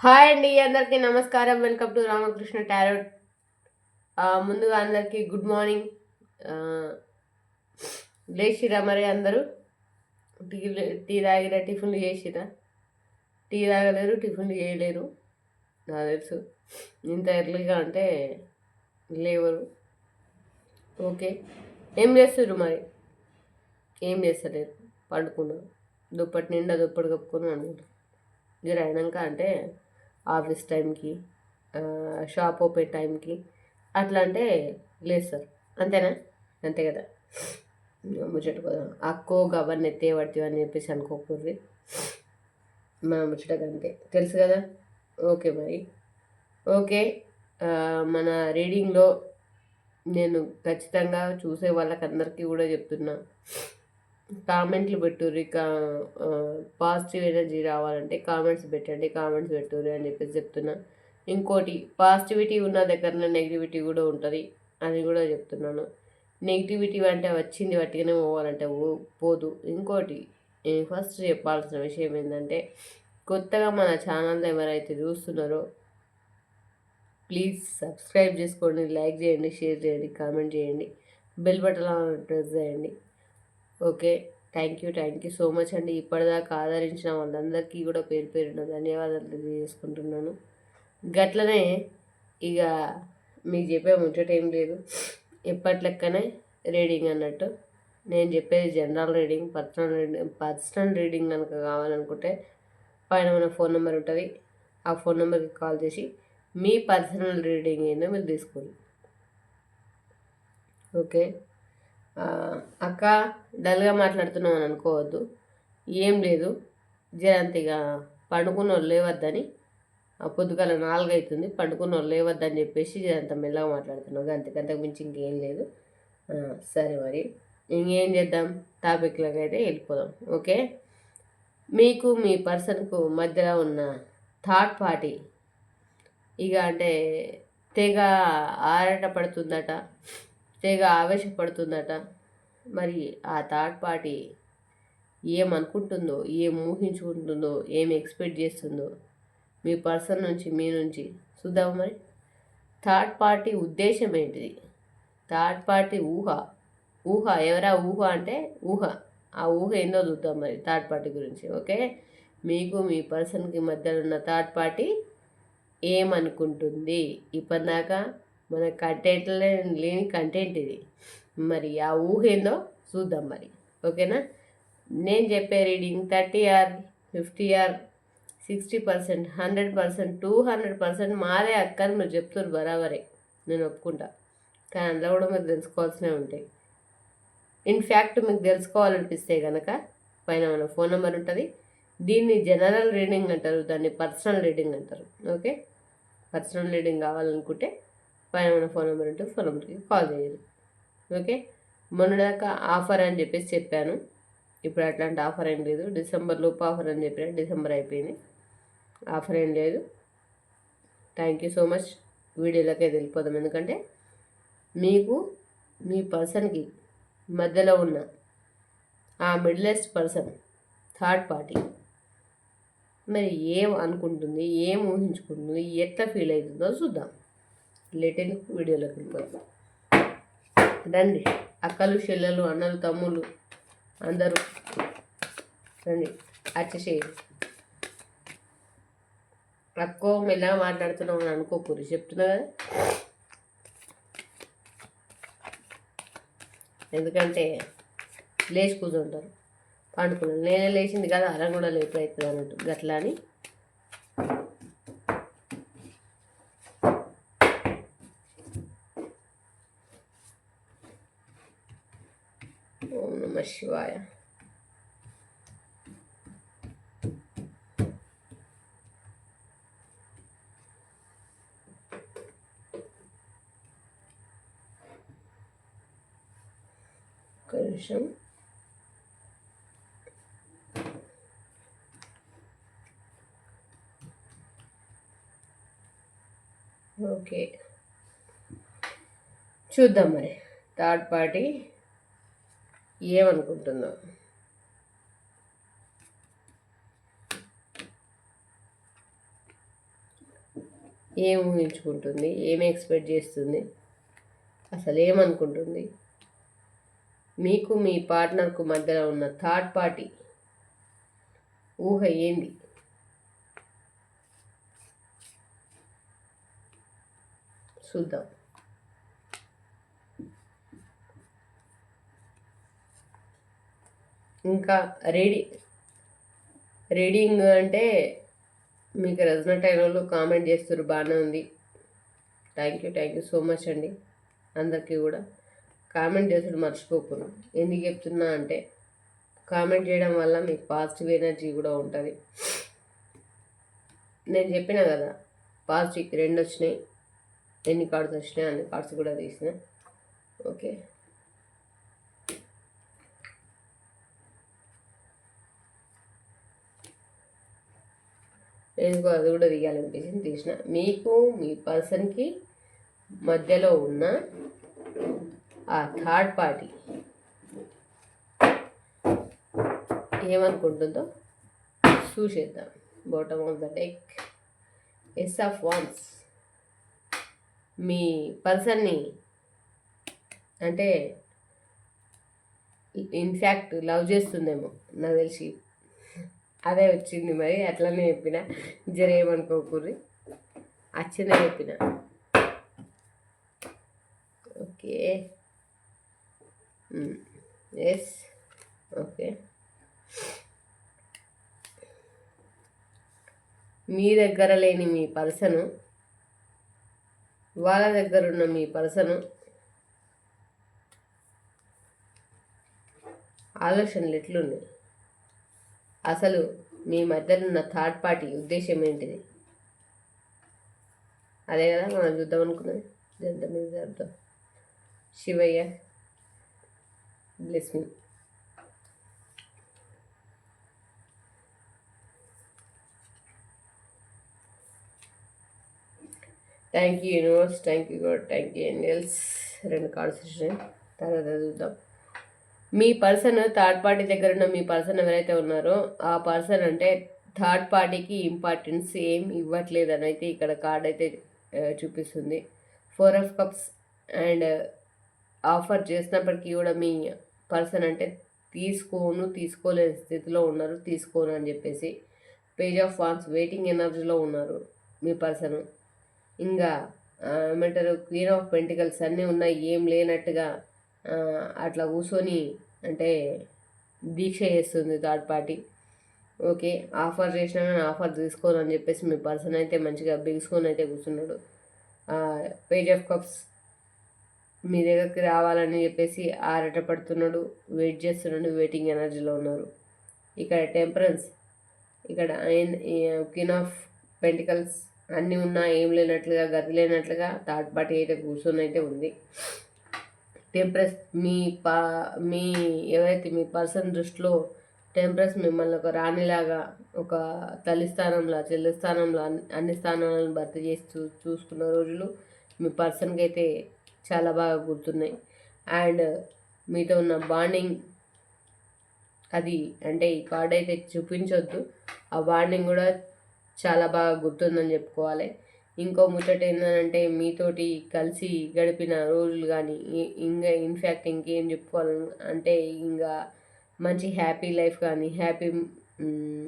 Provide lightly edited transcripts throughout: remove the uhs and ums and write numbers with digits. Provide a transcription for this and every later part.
Hi అండి, అందరికీ నమస్కారం. Welcome to Ramakrishna tarot. ముందుగా అందరికీ గుడ్ మార్నింగ్. లేచిరా మరి అందరూ? టీ టీ తాగిరా? టిఫిన్లు చేసిరా? టీ తాగలేరు, టిఫిన్లు చేయలేరు నాకు తెలుసు. ఇంత ఎర్లీగా అంటే లేవరు. ఓకే, ఏం చేస్తారు మరి? ఏం చేస్తలేరు, పండుకున్నారు. దుప్పటి నిండా దుప్పటి కప్పుకొని అనుకుంటారు. జర అయినాక అంటే ఆఫీస్ టైంకి, షాప్ ఓపెన్ టైంకి అట్లా అంటే లేస్తారు. అంతేనా? అంతే కదా. ముచ్చట కదా అక్కో గవర్ని ఎత్తే పడుతుంది అని చెప్పేసి అనుకోకూడదు. మన ముచ్చటగా అంతే, తెలుసు కదా. ఓకే మరి. ఓకే, మన రీడింగ్లో నేను ఖచ్చితంగా చూసే వాళ్ళకందరికీ కూడా చెప్తున్నా, కామెంట్లు పెట్టుర్రి. పాజిటివ్ ఎనర్జీ రావాలంటే కామెంట్స్ పెట్టండి, కామెంట్స్ పెట్టుర్రి అని చెప్పేసి చెప్తున్నా. ఇంకోటి, పాజిటివిటీ ఉన్న దగ్గరనే నెగిటివిటీ కూడా ఉంటుంది అని కూడా చెప్తున్నాను. నెగిటివిటీ అంటే వచ్చింది వట్టిగానే పోవాలంటే పోదు. ఇంకోటి ఫస్ట్ చెప్పాల్సిన విషయం ఏంటంటే, కొత్తగా మన ఛానల్ ఎవరైతే చూస్తున్నారో ప్లీజ్ సబ్స్క్రైబ్ చేసుకోండి, లైక్ చేయండి, షేర్ చేయండి, కామెంట్ చేయండి, బెల్ బటన్ ప్రెస్ చేయండి. Okay, thank you so much అండి. ఇప్పటిదాకా ఆదరించిన వాళ్ళందరికీ కూడా పేరు పేరున ధన్యవాదాలు తెలియజేసుకుంటున్నాను. గట్లనే ఇక మీకు చెప్పే ముచ్చట ఏం లేదు, ఎప్పటి లెక్కనే రీడింగ్ అన్నట్టు. నేను చెప్పేది జనరల్ రీడింగ్. పర్సనల్ రీడింగ్ కనుక కావాలనుకుంటే పైన మన ఫోన్ నెంబర్ ఉంటుంది. ఆ ఫోన్ నెంబర్కి కాల్ చేసి మీ పర్సనల్ రీడింగ్ ఏందో మీరు తీసుకోండి. ఓకే, అక్క డల్గా మాట్లాడుతున్నాం అని అనుకోవద్దు. ఏం లేదు, జరంతిగా పండుకున్న వాళ్ళు లేవద్దని, పొద్దుగాల 4 అవుతుంది, పండుకున్న వాళ్ళు లేవద్దని చెప్పేసి జరంత మెల్లగా మాట్లాడుతున్నాం. అంతకంతకు మించి ఇంకేం లేదు. సరే మరి ఇంకేం చేద్దాం, టాపిక్లోకి అయితే వెళ్ళిపోదాం. ఓకే, మీకు మీ పర్సన్కు మధ్యలో ఉన్న థర్డ్ పార్టీ ఇక అంటే తెగ ఆరాట పడుతుందట, తెగ ఆవేశపడుతుందట. మరి ఆ థర్డ్ పార్టీ ఏమనుకుంటుందో, ఏం ఊహించుకుంటుందో, ఏం ఎక్స్పెక్ట్ చేస్తుందో మీ పర్సన్ నుంచి, మీ నుంచి చూద్దాం మరి. థర్డ్ పార్టీ ఉద్దేశం ఏంటిది? థర్డ్ పార్టీ ఊహ ఎవరా ఊహ అంటే ఆ ఊహ ఏందో చూద్దాం మరి థర్డ్ పార్టీ గురించి. ఓకే, మీకు మీ పర్సన్కి మధ్యలో ఉన్న థర్డ్ పార్టీ ఏమనుకుంటుంది? ఇప్పటిదాకా మన కంటెంట్లో లేని కంటెంట్ ఇది. మరి ఆ ఊహ ఏందో చూద్దాం మరి. ఓకేనా? నేను చెప్పే రీడింగ్ 30 50 60%, 100%, 200% మాదే అక్కని మీరు చెప్తారు, బరాబరే, నేను ఒప్పుకుంటా. కానీ అందులో కూడా మీరు తెలుసుకోవాల్సినవి ఉంటాయి. ఇన్ఫ్యాక్ట్ మీకు తెలుసుకోవాలనిపిస్తే కనుక పైన మన ఫోన్ నెంబర్ ఉంటుంది. దీన్ని జనరల్ రీడింగ్ అంటారు, దాన్ని పర్సనల్ రీడింగ్ అంటారు. ఓకే, పర్సనల్ రీడింగ్ కావాలనుకుంటే పైన మన ఫోన్ నెంబర్ ఉంటుంది, ఫోన్ నెంబర్కి కాల్ చేయాలి. ఓకే, మొన్నదాకా ఆఫర్ అని చెప్పేసి చెప్పాను. ఇప్పుడు అట్లాంటి ఆఫర్ ఏం లేదు. డిసెంబర్ లోపు ఆఫర్ అని చెప్పిన, డిసెంబర్ అయిపోయింది, ఆఫర్ ఏం లేదు. Thank you so much. వీడియోలోకి వెళ్ళిపోదాం. ఎందుకంటే మీకు మీ పర్సన్కి మధ్యలో ఉన్న ఆ మిడిలెస్ట్ పర్సన్ థర్డ్ పార్టీ మరి ఏం అనుకుంటుంది, ఏం ఊహించుకుంటుంది, ఎట్లా ఫీల్ అవుతుందో చూద్దాం. లేటెన్ వీడియోలోకి వెళ్ళిపోతాం. రండి అక్కలు, చెల్లెలు, అన్నలు, తమ్ముళ్ళు అందరూ రండి, వచ్చేసేయండి. అక్కో మెల్లగా మాట్లాడుతున్నాం అని అనుకోకూరి, చెప్తున్నా కదా. ఎందుకంటే లేచి కూర్చుంటారు, పండుకున్నాను. నేనే లేచింది కదా, అలా కూడా లేపు అవుతుంది అన్నట్టు, గట్లా అని. ఓం నమ శివాయ. ఒక నిమిషం. ఓకే, చూద్దాం మరి థర్డ్ పార్టీ ఏమనుకుంటుందో. ఏం ఊహించుకుంటుంది, ఏమి ఎక్స్పెక్ట్ చేస్తుంది, అసలు ఏమనుకుంటుంది, మీకు మీ పార్ట్నర్కు మధ్యలో ఉన్న థర్డ్ పార్టీ ఊహ ఏంది? చూద్దాం. ఇంకా రీడింగ్ అంటే మీకు రెజనెంట్ అయిన వాళ్ళు కామెంట్ చేస్తారు, బాగానే ఉంది. థ్యాంక్ యూ సో మచ్ అండి అందరికీ కూడా. కామెంట్ చేసుడు మర్చిపోకుండా. ఎందుకు చెప్తున్నా అంటే కామెంట్ చేయడం వల్ల మీకు పాజిటివ్ ఎనర్జీ కూడా ఉంటుంది. నేను చెప్పిన కదా పాజిటివ్ 2 వచ్చినాయి, ఎన్ని కార్డ్స్ వచ్చినాయి అన్ని కార్డ్స్ కూడా తీసిన. ఓకే, ఎందుకో అది కూడా తీయాలనిపించింది, తీసిన. మీకు మీ పర్సన్కి మధ్యలో ఉన్న ఆ థర్డ్ పార్టీ ఏమనుకుంటుందో చూసేద్దాం. Bottom of the deck, ace of wands. మీ పర్సన్ని అంటే ఇన్ఫ్యాక్ట్ లవ్ చేస్తుందేమో నాకు తెలిసి, అదే వచ్చింది. మరి అట్లనే చెప్పిన, జరేమనుకోకూరి, వచ్చిందే చెప్పిన. Okay, yes, okay. మీ దగ్గర లేని మీ పర్సను, వాళ్ళ దగ్గర ఉన్న మీ పర్సను ఆలోచనలు ఎట్లున్నాయి, అసలు మీ మధ్యలో ఉన్న థర్డ్ పార్టీ ఉద్దేశం ఏంటిది, అదే కదా మనం చూద్దాం అనుకున్నది. జంట మీద అర్థం. Shivayya bless me. Thank you universe, thank you God, thank you angels. 2 cards వచ్చినాయి, తర్వాత చూద్దాం. మీ పర్సన్ థర్డ్ పార్టీ దగ్గర ఉన్న మీ పర్సన్ ఎవరైతే ఉన్నారో ఆ పర్సన్ అంటే థర్డ్ పార్టీకి ఇంపార్టెన్స్ ఏం ఇవ్వట్లేదు అని అయితే ఇక్కడ కార్డ్ అయితే చూపిస్తుంది. 4 ఆఫ్ కప్స్ అండ్ ఆఫర్ చేసినప్పటికీ కూడా మీ పర్సన్ అంటే తీసుకోలేని స్థితిలో ఉన్నారు, తీసుకోను అని చెప్పేసి. పేజ్ ఆఫ్ వాన్స్, వెయిటింగ్ ఎనర్జీలో ఉన్నారు మీ పర్సన్. ఇంకా ఏమంటారు, క్వీన్ ఆఫ్ పెంటికల్స్ అన్నీ ఉన్నాయి, ఏం లేనట్టుగా అట్లా కూర్చొని అంటే దీక్ష చేస్తుంది థర్డ్ పార్టీ. ఓకే, ఆఫర్ చేసినా కానీ ఆఫర్ తీసుకోను అని చెప్పేసి మీ పర్సన్ అయితే మంచిగా బిగుసుకొని అయితే కూర్చున్నాడు. పేజ్ ఆఫ్ కప్స్, మీ దగ్గరికి రావాలని చెప్పేసి ఆరాటపడుతున్నాడు, వెయిట్ చేస్తున్నాడు, వెయిటింగ్ ఎనర్జీలో ఉన్నారు. ఇక్కడ టెంపరెన్స్, ఇక్కడ క్వీన్ ఆఫ్ పెంటికల్స్ అన్నీ ఉన్నా ఏం లేనట్లుగా, గతి లేనట్లుగా థర్డ్ పార్టీ అయితే కూర్చొని అయితే ఉంది. టెంపరెన్స్, మీ ఎవరైతే మీ పర్సన్ దృష్టిలో టెంపరెన్స్ మిమ్మల్ని ఒక రాణిలాగా, ఒక తల్లి స్థానంలో, చెల్లి స్థానంలో అన్ని స్థానాలను భర్తీ చేసి చూసుకున్న రోజులు మీ పర్సన్కి అయితే చాలా బాగా గుర్తున్నాయి. అండ్ మీతో ఉన్న బాండింగ్ అది అంటే ఈ కార్డ్ అయితే చూపించొద్దు, ఆ బాండింగ్ కూడా చాలా బాగా గుర్తుందని చెప్పుకోవాలి. ఇంకో ముచ్చట ఏంటంటే మీతోటి కలిసి గడిపిన రోజులు కానీ, ఇంకా ఇన్ఫ్యాక్ట్ ఇంకేం చెప్పుకోవాలి అంటే ఇంకా మంచి హ్యాపీ లైఫ్ కానీ, హ్యాపీ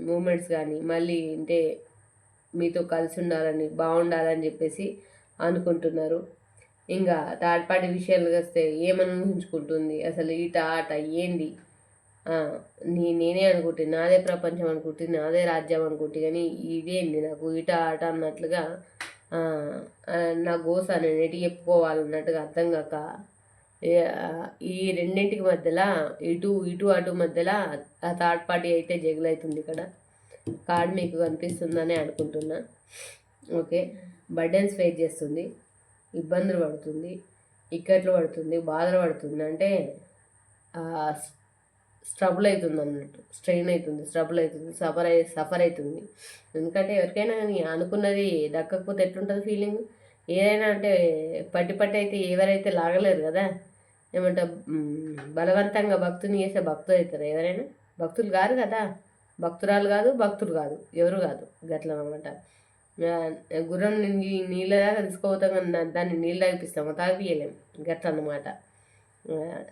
మూమెంట్స్ కానీ మళ్ళీ అంటే మీతో కలిసి ఉండాలని, బాగుండాలని చెప్పేసి అనుకుంటున్నారు. ఇంకా థర్డ్ పార్టీ విషయాలకు వస్తే ఏమని ఊహించుకుంటుంది, అసలు ఈట ఆట ఏంది, నేనే అనుకుంటే నాదే ప్రపంచం అనుకుంటే, నాదే రాజ్యం అనుకుంటే, కానీ ఇదేంది నాకు ఈట ఆట అన్నట్లుగా నా గోస నేను ఎటు చెప్పుకోవాలన్నట్టుగా అర్థం కాక ఈ రెండింటికి మధ్యలో ఇటు ఇటు అటు మధ్యలో ఆ థర్డ్ పార్టీ అయితే జగులవుతుంది. ఇక్కడ కార్డ్ మీకు కనిపిస్తుందని అనుకుంటున్నా. ఓకే, బర్డెన్స్ ఫేస్ చేస్తుంది, ఇబ్బందులు పడుతుంది, ఇక్కట్లు పడుతుంది, బాధలు పడుతుంది, అంటే స్ట్రబుల్ అవుతుంది అన్నట్టు, స్ట్రెయిన్ అవుతుంది, స్ట్రబుల్ అవుతుంది, సఫర్ అవుతుంది. ఎందుకంటే ఎవరికైనా కానీ అనుకున్నది దక్కకపోతే ఎట్లుంటుంది ఫీలింగ్, ఏదైనా అంటే పట్టి అయితే ఎవరైతే లాగలేరు కదా. ఏమంటే బలవంతంగా భక్తుని చేసే భక్తులు అవుతారు ఎవరైనా, భక్తులు కాదు కదా, భక్తురాలు కాదు, భక్తులు కాదు, ఎవరు కాదు, గట్ల అనమాట. గుర్రం నీళ్ళ దాకా తీసుకోపోతాం కానీ దాన్ని నీళ్ళు తాగిపిస్తాము, తాగిపియలేము. గట్ల అనమాట.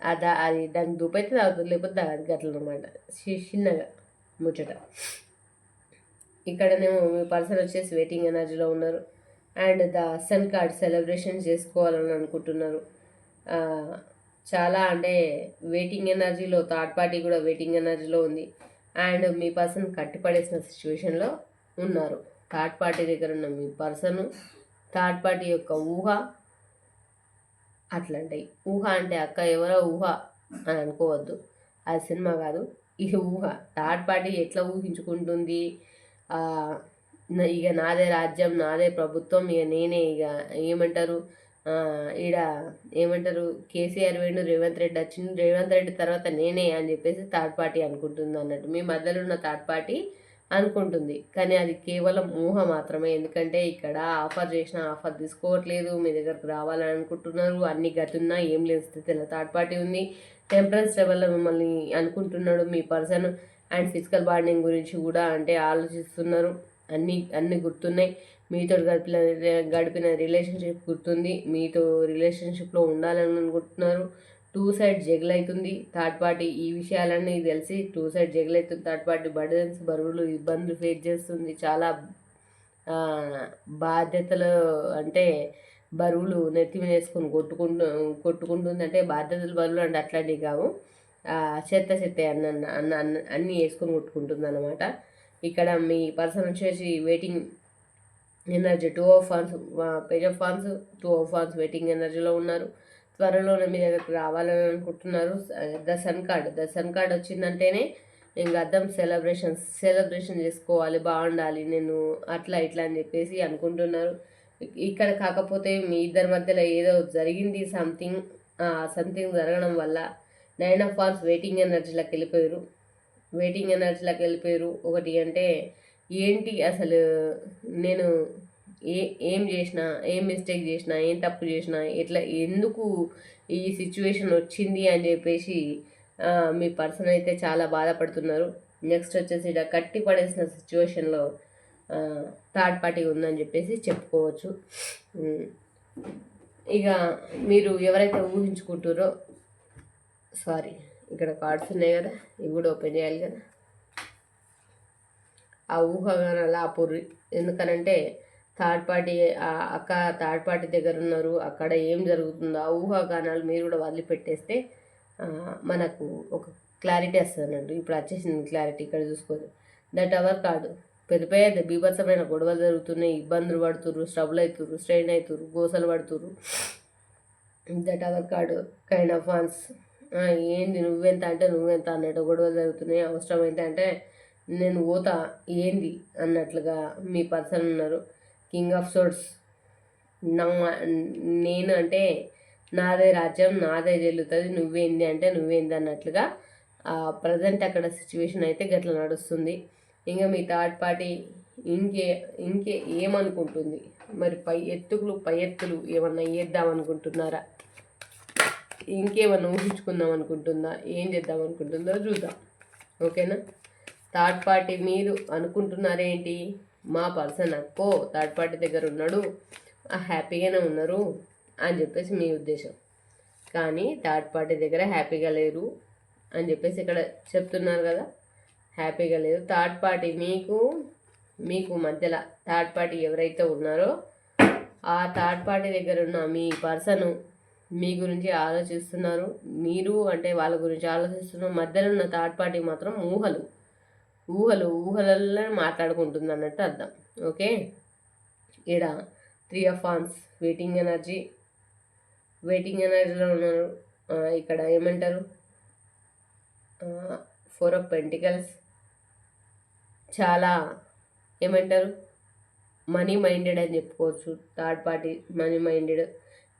అది దానికి దూపైతే తాగుతుంది, లేకపోతే తాగదు. గట్ల అనమాట. చిన్నగా ముచ్చట. ఇక్కడనేమో మీ పర్సన్ వచ్చేసి వెయిటింగ్ ఎనర్జీలో ఉన్నారు. And the sun card celebration చేసుకోవాలని అనుకుంటున్నారు. చాలా అంటే వెయిటింగ్ ఎనర్జీలో, థర్డ్ పార్టీ కూడా వెయిటింగ్ ఎనర్జీలో ఉంది. అండ్ మీ పర్సన్ కట్టిపడేసిన సిచ్యువేషన్లో ఉన్నారు. థర్డ్ పార్టీ దగ్గర ఉన్న మీ పర్సన్, థర్డ్ పార్టీ యొక్క ఊహ అట్లాంటివి. ఊహ అంటే అక్క ఎవరో ఊహ అని అనుకోవద్దు, అది సినిమా కాదు, ఇది ఊహ. థర్డ్ పార్టీ ఎట్లా ఊహించుకుంటుంది, ఇక నాదే రాజ్యం, నాదే ప్రభుత్వం, ఇక నేనే, ఇక ఏమంటారు ఈడ ఏమంటారు, కేసీఆర్ వేణు, రేవంత్ రెడ్డి వచ్చింది, రేవంత్ రెడ్డి తర్వాత నేనే అని చెప్పేసి థర్డ్ పార్టీ అనుకుంటుంది అన్నట్టు. మీ మధ్యలో ఉన్న థర్డ్ పార్టీ అనుకుంటుంది, కానీ అది కేవలం ఊహ మాత్రమే. ఎందుకంటే ఇక్కడ ఆఫర్ చేసిన ఆఫర్ తీసుకోవట్లేదు, మీ దగ్గరకు రావాలని అనుకుంటున్నారు. అన్ని గతున్నా ఏం లేదు స్థితిలో థర్డ్ పార్టీ ఉంది. టెంపరెన్స్ లెవెల్లో మిమ్మల్ని అనుకుంటున్నాడు మీ పర్సన్. అండ్ ఫిజికల్ బాండింగ్ గురించి కూడా అంటే ఆలోచిస్తున్నారు. అన్నీ గుర్తున్నాయి. మీతో గడిపిన రిలేషన్షిప్ గుర్తుంది. మీతో రిలేషన్షిప్లో ఉండాలని అనుకుంటున్నారు. టూ సైడ్ జగల్ అవుతుంది థర్డ్ పార్టీ. ఈ విషయాలన్నీ తెలిసి టూ సైడ్ జగల్ అవుతుంది థర్డ్ పార్టీ. బర్డెన్స్, బరువులు, ఇబ్బందులు ఫేస్ చేస్తుంది. చాలా బాధ్యతలు అంటే బరువులు నెత్తి మీద వేసుకొని కొట్టుకుంటుంది. అంటే బాధ్యతలు బరువులు అంటే అట్లాంటివి కావు, చెత్త అన్నీ వేసుకొని కొట్టుకుంటుంది అన్నమాట. ఇక్కడ మీ పర్సన్ వచ్చేసి waiting energy, 2 of wands, page of wands, 2 of wands waiting ఎనర్జీలో ఉన్నారు. త్వరలోనే మీ దగ్గరకు రావాలని అనుకుంటున్నారు. ద సన్ కార్డ్ వచ్చిందంటేనే ఇంకా అర్థం సెలబ్రేషన్ చేసుకోవాలి, బాగుండాలి నేను, అట్లా ఇట్లా అని చెప్పేసి అనుకుంటున్నారు. ఇక్కడ కాకపోతే మీ ఇద్దరి మధ్యలో ఏదో జరిగింది, సంథింగ్ జరగడం వల్ల 9 ఆఫ్ వాన్స్ వెయిటింగ్ ఎనర్జీలోకి వెళ్ళిపోయారు. ఒకటి అంటే ఏంటి అసలు, నేను ఏం చేసినా, ఏం మిస్టేక్ చేసినా, ఏం తప్పు చేసినా, ఎట్లా ఎందుకు ఈ సిచ్యువేషన్ వచ్చింది అని చెప్పేసి మీ పర్సన్ అయితే చాలా బాధపడుతున్నారు. నెక్స్ట్ వచ్చేసి ఇలా కట్టి పడేసిన సిచ్యువేషన్లో థర్డ్ పార్టీ ఉందని చెప్పేసి చెప్పుకోవచ్చు. ఇక మీరు ఎవరైతే ఊహించుకుంటారో, సారీ ఇక్కడ కార్డ్స్ ఉన్నాయి కదా, ఇవి కూడా ఓపెన్ చేయాలి కదా. ఆ ఊహగానాలు ఆపుర్రి. ఎందుకనంటే థర్డ్ పార్టీ థర్డ్ పార్టీ దగ్గర ఉన్నారు, అక్కడ ఏం జరుగుతుందో ఆ ఊహాగానాలు మీరు కూడా వదిలిపెట్టేస్తే మనకు ఒక క్లారిటీ వస్తుంది అన్నట్టు. ఇప్పుడు వచ్చేసింది క్లారిటీ. ఇక్కడ చూసుకోదు. The tower card. పెద్ద బీభత్సమైన గొడవలు జరుగుతున్నాయి, ఇబ్బందులు పడుతుర్రు, స్ట్రబుల్ అవుతుర్రు, స్ట్రెయిన్ అవుతుర్రు, గోసలు పడుతుర్రు. The tower card kind of wands. ఏంది నువ్వెంత అంటే నువ్వెంత అన్నట్టు గొడవలు జరుగుతున్నాయి. అవసరమైతే అంటే నేను పోతా ఏంది అన్నట్లుగా మీ పర్సన్ ఉన్నారు. King of swords. నేను అంటే నాదే రాజ్యం, నాదే చెల్లుతుంది, నువ్వేంది అంటే నువ్వేంది అన్నట్లుగా ప్రజెంట్ అక్కడ సిచ్యువేషన్ అయితే గట్ల నడుస్తుంది. ఇంకా మీ థర్డ్ పార్టీ ఇంకే ఏమనుకుంటుంది మరి? పై ఎత్తులు ఏమన్నా చేద్దాం అనుకుంటున్నారా? ఇంకేమన్నా ఊహించుకుందాం అనుకుంటుందా? ఏం చేద్దాం అనుకుంటుందో చూద్దాం. ఓకేనా? థర్డ్ పార్టీ మీరు అనుకుంటున్నారేంటి, మా పర్సన్ అక్కో థర్డ్ పార్టీ దగ్గర ఉన్నాడు, హ్యాపీగానే ఉన్నారు అని చెప్పేసి మీ ఉద్దేశం. కానీ థర్డ్ పార్టీ దగ్గర హ్యాపీగా లేరు అని చెప్పేసి ఇక్కడ చెప్తున్నారు కదా. హ్యాపీగా లేదు థర్డ్ పార్టీ. మీకు మధ్యలో థర్డ్ పార్టీ ఎవరైతే ఉన్నారో ఆ థర్డ్ పార్టీ దగ్గర ఉన్న మీ పర్సన్ మీ గురించి ఆలోచిస్తున్నారు. మీరు అంటే వాళ్ళ గురించి ఆలోచిస్తున్నారు. మధ్యలో ఉన్న థర్డ్ పార్టీ మాత్రం ఊహలల్లో మాట్లాడుకుంటుంది అన్నట్టు అర్థం. ఓకే. ఇక్కడ 3 ఆఫ్ వాన్స్ వెయిటింగ్ ఎనర్జీలో ఉన్నారు. ఇక్కడ ఏమంటారు, 4 ఆఫ్ పెంటికల్స్. చాలా ఏమంటారు, మనీ మైండెడ్ అని చెప్పుకోవచ్చు third party. Money minded.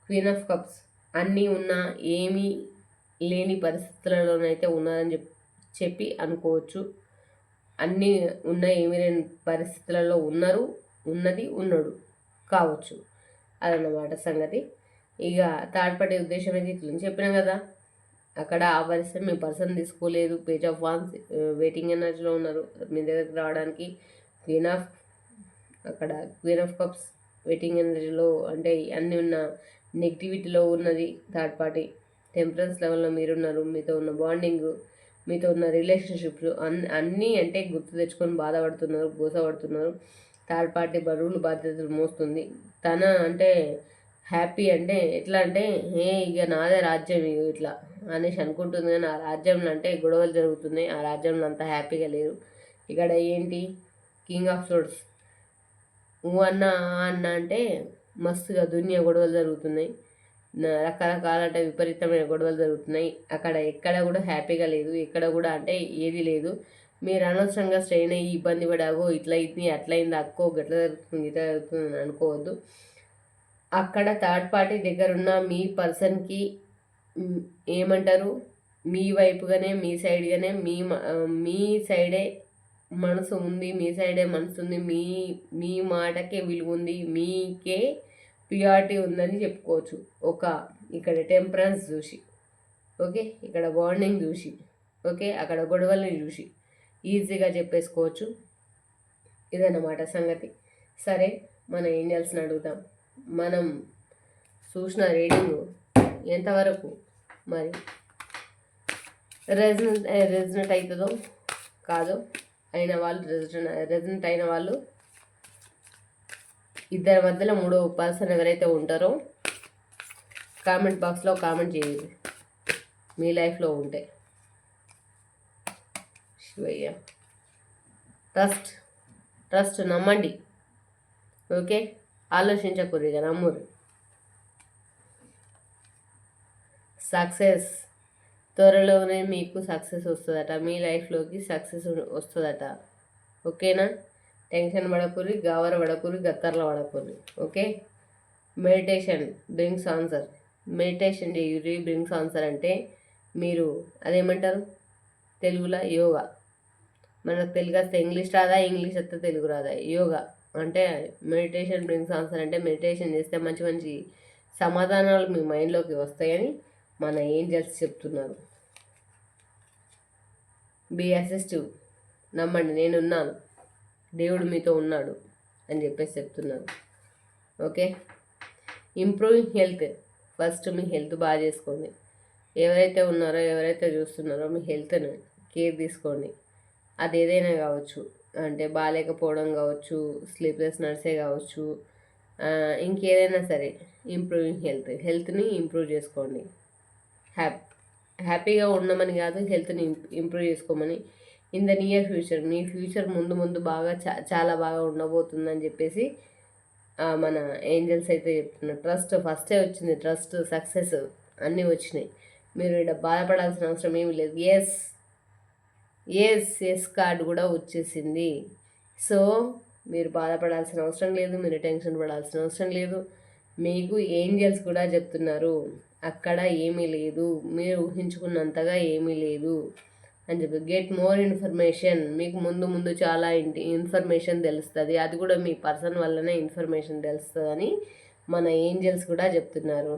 Queen of cups. అన్నీ ఉన్నా ఏమీ లేని పరిస్థితులలోనైతే ఉన్నారని చెప్పి అనుకోవచ్చు. అన్నీ ఉన్న ఏమీ లేని పరిస్థితులలో ఉన్నాడు కావచ్చు, అదన్నమాట సంగతి. ఇక థర్డ్ పార్టీ ఉద్దేశం అయితే ఇట్లా చెప్పినా కదా. అక్కడ ఆ పరిస్థితి మీ పర్సన్ తీసుకోలేదు. పేజ్ ఆఫ్ వాన్స్ వెయిటింగ్ ఎనర్జీలో ఉన్నారు మీ దగ్గరికి రావడానికి. క్వీన్ ఆఫ్ అక్కడ క్వీన్ ఆఫ్ కప్స్ వెయిటింగ్ ఎనర్జీలో అంటే అన్నీ ఉన్న నెగిటివిటీలో ఉన్నది థర్డ్ పార్టీ. టెంపరెన్స్ లెవెల్లో మీరున్నారు, మీతో ఉన్న బాండింగ్, మీతో ఉన్న రిలేషన్షిప్స్ అన్నీ అంటే గుర్తు తెచ్చుకొని బాధపడుతున్నారు, గోసపడుతున్నారు. థర్డ్ పార్టీ బరువులు బాధ్యతలు మోస్తుంది. తన అంటే హ్యాపీ అంటే ఎట్లా అంటే ఇక నాదే రాజ్యం ఇట్లా అనేసి అనుకుంటుంది, కానీ ఆ రాజ్యంలో అంటే గొడవలు జరుగుతున్నాయి. ఆ రాజ్యంలో అంత హ్యాపీగా లేరు. ఇక్కడ ఏంటి కింగ్ ఆఫ్ సోర్డ్స్ అన్న అన్న అంటే మస్తుగా దునియా గొడవలు జరుగుతున్నాయి. రకరకాల అంటే విపరీతమైన గొడవలు జరుగుతున్నాయి. అక్కడ ఎక్కడ కూడా హ్యాపీగా లేదు, ఎక్కడ కూడా అంటే ఏది లేదు. మీరు అనవసరంగా స్ట్రెయిన్ అయ్యి ఇబ్బంది పడాగో ఇట్లా అయింది అట్లా అయింది అక్కో గట్లా జరుగుతుంది ఇట్లా జరుగుతుంది అనుకోవద్దు. అక్కడ థర్డ్ పార్టీ దగ్గర ఉన్న మీ పర్సన్కి ఏమంటారు, మీ వైపుగానే మీ సైడ్గానే మీ సైడే మనసు ఉంది, మీ సైడే మనసు ఉంది, మీ మాటకే విలువ ఉంది, మీకే ప్రియారిటీ ఉందని చెప్పుకోవచ్చు. ఇక్కడ టెంపరెన్స్ చూసి, ఓకే, ఇక్కడ బాండింగ్ చూసి, ఓకే, అక్కడ గొడవల్ని చూసి ఈజీగా చెప్పేసుకోవచ్చు. ఇదన్నమాట సంగతి. సరే, మన ఏంజల్స్ని అడుగుతాం. మనం చూసిన రీడింగ్ ఎంతవరకు మరి రెజనెంట్ అవుతుందో కాదో అయిన వాళ్ళు రెజనెంట్ అయిన వాళ్ళు ఇద్దరి మధ్యలో మూడో పర్సన్ ఎవరైతే ఉంటారో కామెంట్ బాక్స్లో కామెంట్ చేయండి మీ లైఫ్లో ఉంటే. శివయ్య, ట్రస్ట్ నమ్మండి, ఓకే, ఆలోచించకూడదు, ఇక నమ్మురు. సక్సెస్ త్వరలోనే మీకు సక్సెస్ వస్తుందట, మీ లైఫ్లోకి సక్సెస్ వస్తుందట, ఓకేనా. టెన్షన్ పడకూరి, గావర పడకూరి, గత్తర్ల పడకూరి, okay. Meditation brings answer. Meditation చేయురి బ్రింగ్స్ ఆన్సర్ అంటే మీరు అదేమంటారు తెలుగులో యోగా. మనకు తెలుగు వస్తే ఇంగ్లీష్ రాదా, ఇంగ్లీష్ వస్తే తెలుగు రాదా. యోగా అంటే మెడిటేషన్ బ్రింగ్స్ ఆన్సర్ అంటే మెడిటేషన్ చేస్తే మంచి మంచి సమాధానాలు మీ మైండ్లోకి వస్తాయని మన ఏంజల్స్ చెప్తున్నారు. బీ అసిస్టివ్, నమ్మండి, నేనున్నాను, దేవుడు మీతో ఉన్నాడు అని చెప్పేసి చెప్తున్నారు, ఓకే. ఇంప్రూవింగ్ హెల్త్, ఫస్ట్ మీ హెల్త్ బాగా చేసుకోండి. ఎవరైతే ఉన్నారో ఎవరైతే చూస్తున్నారో మీ హెల్త్ని కేర్ తీసుకోండి. అది ఏదైనా కావచ్చు, అంటే బాగాలేకపోవడం కావచ్చు, స్లీప్లెస్ నర్సే కావచ్చు, ఇంకేదైనా సరే. ఇంప్రూవింగ్ హెల్త్ని ఇంప్రూవ్ చేసుకోండి. హ్యాపీగా ఉండమని కాదు, హెల్త్ని ఇంప్రూవ్ చేసుకోమని. In the near future, me future ముందు బాగా చాలా బాగా ఉండబోతుందని చెప్పేసి మన ఏంజల్స్ అయితే చెప్తున్నారు. ట్రస్ట్ ఫస్టే వచ్చింది, ట్రస్ట్ సక్సెస్ అన్నీ వచ్చినాయి. మీరు ఇక్కడ బాధపడాల్సిన అవసరం ఏమీ లేదు. ఎస్ కార్డు కూడా వచ్చేసింది. సో మీరు బాధపడాల్సిన అవసరం లేదు, మీరు టెన్షన్ పడాల్సిన అవసరం లేదు. మీకు ఏంజల్స్ కూడా చెప్తున్నారు అక్కడ ఏమీ లేదు, మీరు ఊహించుకున్నంతగా ఏమీ లేదు అని చెప్పి. గెట్ మోర్ ఇన్ఫర్మేషన్, మీకు ముందు చాలా ఇన్ఫర్మేషన్ తెలుస్తుంది. అది కూడా మీ పర్సన్ వల్లనే ఇన్ఫర్మేషన్ తెలుస్తుందని మన ఏంజల్స్ కూడా చెప్తున్నారు.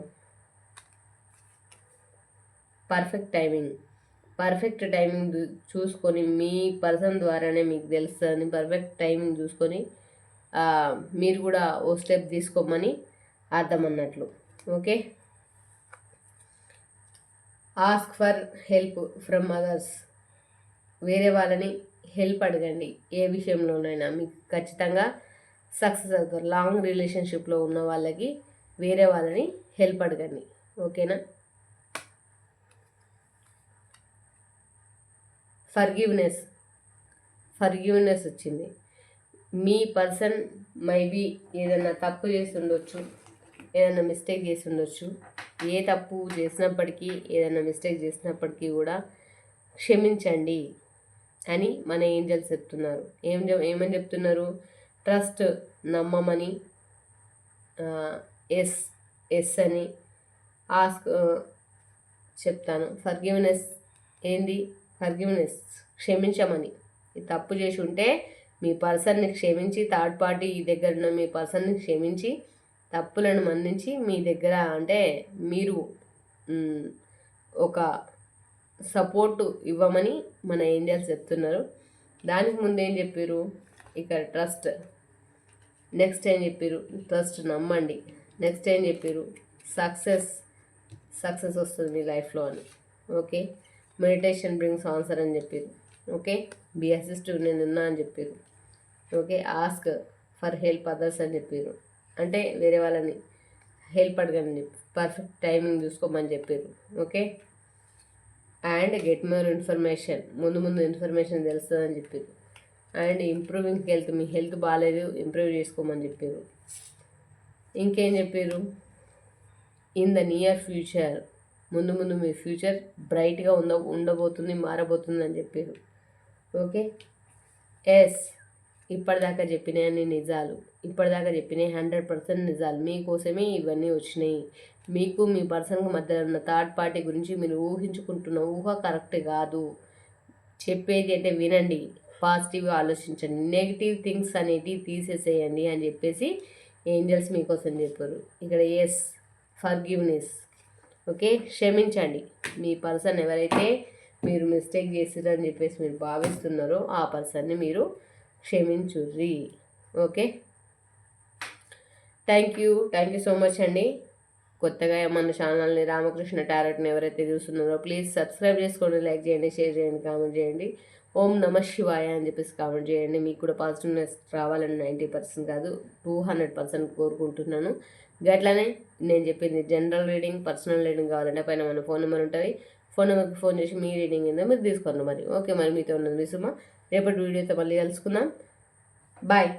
పర్ఫెక్ట్ టైమింగ్ చూసుకొని మీ పర్సన్ ద్వారానే మీకు తెలుస్తుందని పర్ఫెక్ట్ టైమింగ్ చూసుకొని మీరు కూడా ఓ స్టెప్ తీసుకోమని అర్థం అన్నట్లు, okay. Ask for help from others, వేరే వాళ్ళని హెల్ప్ అడగండి. ఏ విషయంలోనైనా మీకు ఖచ్చితంగా సక్సెస్ అవుతారు. లాంగ్ రిలేషన్షిప్లో ఉన్న వాళ్ళకి వేరే వాళ్ళని హెల్ప్ అడగండి, ఓకేనా. ఫర్గివ్నెస్ వచ్చింది. మీ పర్సన్ మైబీ ఏదైనా తప్పు చేసి ఉండొచ్చు, ఏదైనా మిస్టేక్ చేసి ఉండొచ్చు. ఏ తప్పు చేసినప్పటికీ, ఏదైనా మిస్టేక్ చేసినప్పటికీ కూడా క్షమించండి అని మన ఏంజల్స్ చెప్తున్నారు. ఏమని చెప్తున్నారు? ట్రస్ట్ నమ్మమని, ఎస్ అని ఆస్క్ చెప్తాను. ఫర్గివ్నెస్ ఏంది? ఫర్గివ్నెస్ క్షమించమని. తప్పు చేసి ఉంటే మీ పర్సన్ని క్షమించి, థర్డ్ పార్టీ దగ్గర ఉన్న మీ పర్సన్ని క్షమించి, తప్పులను మన్నించి మీ దగ్గర అంటే మీరు ఒక సపోర్టు ఇవ్వమని మన ఏంజల్స్ చెప్తున్నారు. దానికి ముందు ఏం చెప్పారు? ఇక్కడ నెక్స్ట్ ఏం చెప్పారు, ట్రస్ట్ నమ్మండి. నెక్స్ట్ ఏం చెప్పారు, సక్సెస్ వస్తుంది మీ లైఫ్లో అని. ఓకే, మెడిటేషన్ బ్రింగ్స్ ఆన్సర్ అని చెప్పారు. ఓకే, బీ అసిస్టివ్ నేను ఉన్నా అని చెప్పారు. Okay, ask for help others అని చెప్పారు. అంటే వేరే వాళ్ళని హెల్ప్ అడగండి, పర్ఫెక్ట్ టైమింగ్ చూసుకోమని చెప్పారు. Okay, and get more information, ముందు ఇన్ఫర్మేషన్ తెలుస్తుందని చెప్పారు. And improving health, me health బాగాలేదు ఇంప్రూవ్ చేసుకోమని చెప్పారు. ఇంకేం చెప్పారు, ఇన్ ద నియర్ ఫ్యూచర్, ముందు మీ ఫ్యూచర్ బ్రైట్గా ఉండబోతుంది, మారబోతుంది అని చెప్పారు. ఓకే, ఎస్, ఇప్పటిదాకా చెప్పినవన్నీ నిజాలు, ఇప్పటిదాకా చెప్పినవి 100% నిజాలు. మీకోసమే ఇవన్నీ వచ్చినాయి. మీకు మీ పర్సన్కి మధ్య ఉన్న థర్డ్ పార్టీ గురించి మీరు ఊహించుకుంటున్న ఊహ కరెక్ట్ కాదు. చెప్పేది అంటే వినండి, పాజిటివ్గా ఆలోచించండి, నెగిటివ్ థింగ్స్ అనేటివి తీసేసేయండి అని చెప్పేసి ఏంజల్స్ మీకోసం చెప్పారు. ఇక్కడ ఎస్, ఫర్గివ్నెస్. ఓకే, క్షమించండి. మీ పర్సన్ ఎవరైతే మీరు మిస్టేక్ చేసిరని చెప్పేసి మీరు భావిస్తున్నారో ఆ పర్సన్ని మీరు క్షమించుర్రి. Okay, thank you so much అండి. కొత్తగా మన ఛానల్ని రామకృష్ణ టారెట్ని ఎవరైతే చూస్తున్నారో ప్లీజ్ సబ్స్క్రైబ్ చేసుకోండి, లైక్ చేయండి, షేర్ చేయండి, కామెంట్ చేయండి. ఓం నమ శివాయ అని చెప్పేసి కామెంట్ చేయండి. మీకు కూడా పాజిటివ్నెస్ రావాలని 90% కాదు 200% కోరుకుంటున్నాను. గట్లనే నేను చెప్పింది జనరల్ రీడింగ్, పర్సనల్ రీడింగ్ కావాలంటే పైన మన ఫోన్ నెంబర్ ఉంటుంది. ఫోన్ నెంబర్కి ఫోన్ చేసి మీ రీడింగ్ ఏందో మీరు తీసుకోండి. మరి ఓకే, మరి మీతో ఉన్నది మీ సుమ. రేపటి వీడియోతో మళ్ళీ కలుసుకుందాం. బాయ్.